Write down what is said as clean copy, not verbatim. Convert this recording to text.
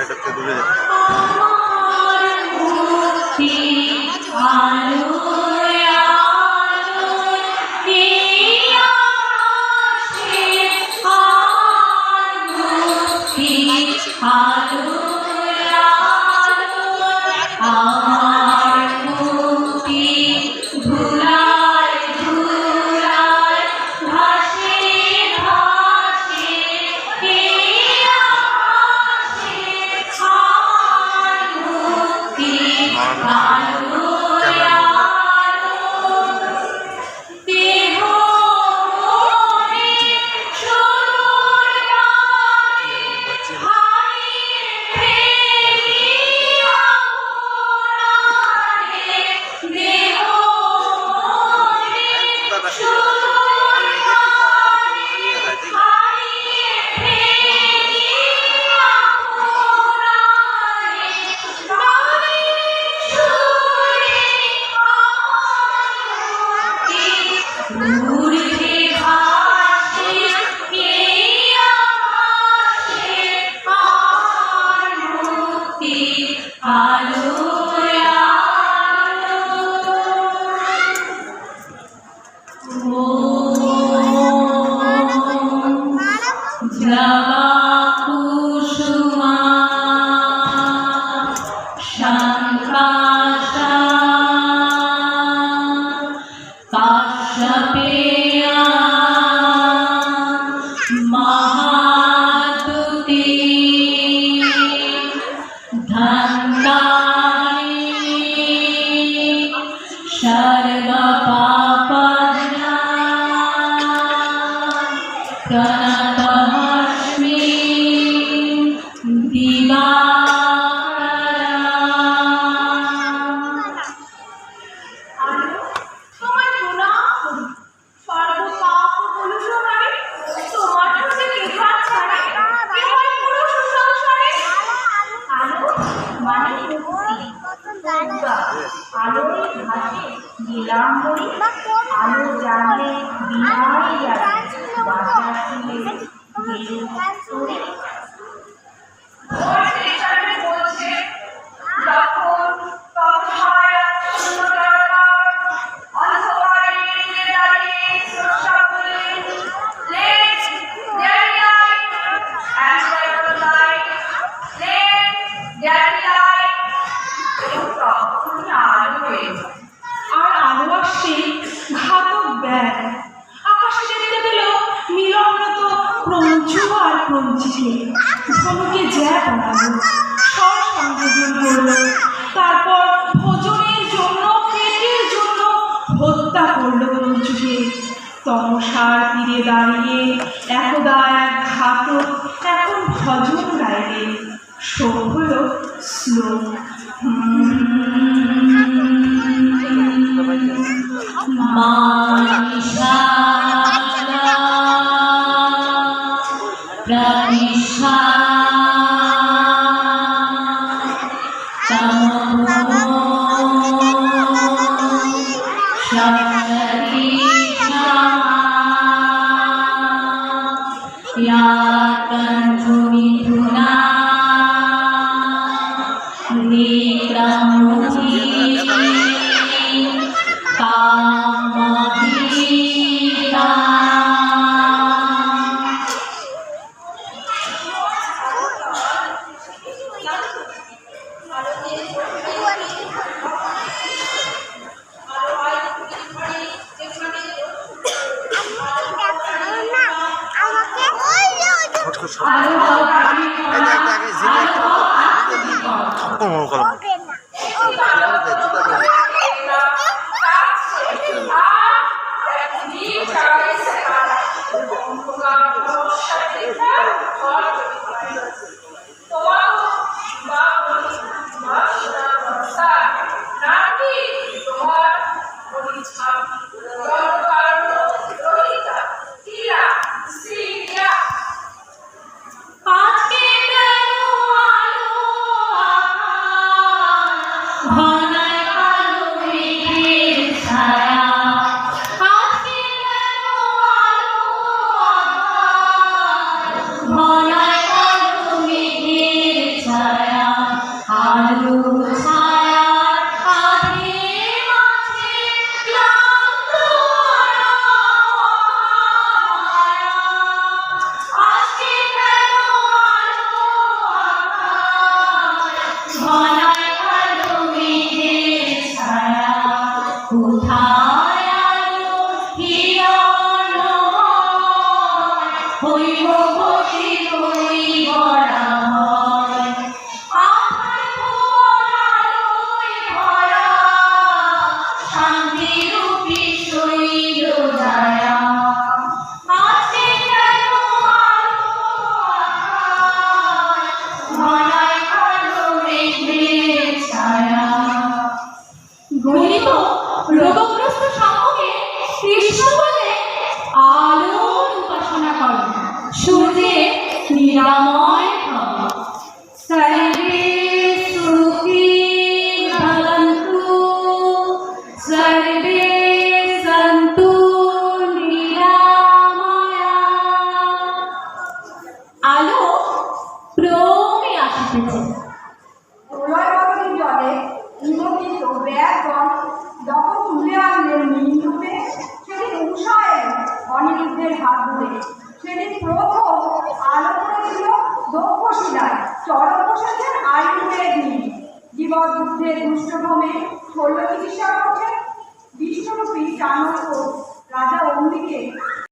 এটা একটু দূরে যাবে। তারপর ভোজনের জন্য পেটের জন্য হত্যা করলো রঞ্জুকে। তমসার তীরে দাঁড়িয়ে একদা এক ঘাতক এখন ভজন গাইবে। শোক হলো শ্লোক। হৈমবতী হই ভরা হয়। আমার ভুবন আলোয় ভরা, শান্তিরূপী শৈল ছায়া। আছে কেন আলো আকাশ, ঘনায় কালো মেঘের ছায়া। গণিত রোগগ্রস্ত শামুকে কৃষ্ণ বলে আলোর উপাসনা করো, সূর্যের নিরাময় হও। सर्वे सुखी भवन्तु, सर्वे सन्तु निरामया। আলো ক্রমে আসিতেছে। প্রলয়বতী জলে নিমজ্জিত ব্যাগগণ যখন তুলে আনলেন নীলরূপে, সেদিন উষা এলেন অনিরুদ্ধের হাত ধরে। সেদিন প্রথম আলো করেছিল দক্ষশিলায়, চরম বসেছেন আয়ুর্বেদ নিয়ে। জীবদ্বুদ্ধের দুষ্টভ্রমে শল্য চিকিৎসা করছেন বিষ্ণুরূপী চাণক্য রাজা অম্বিকে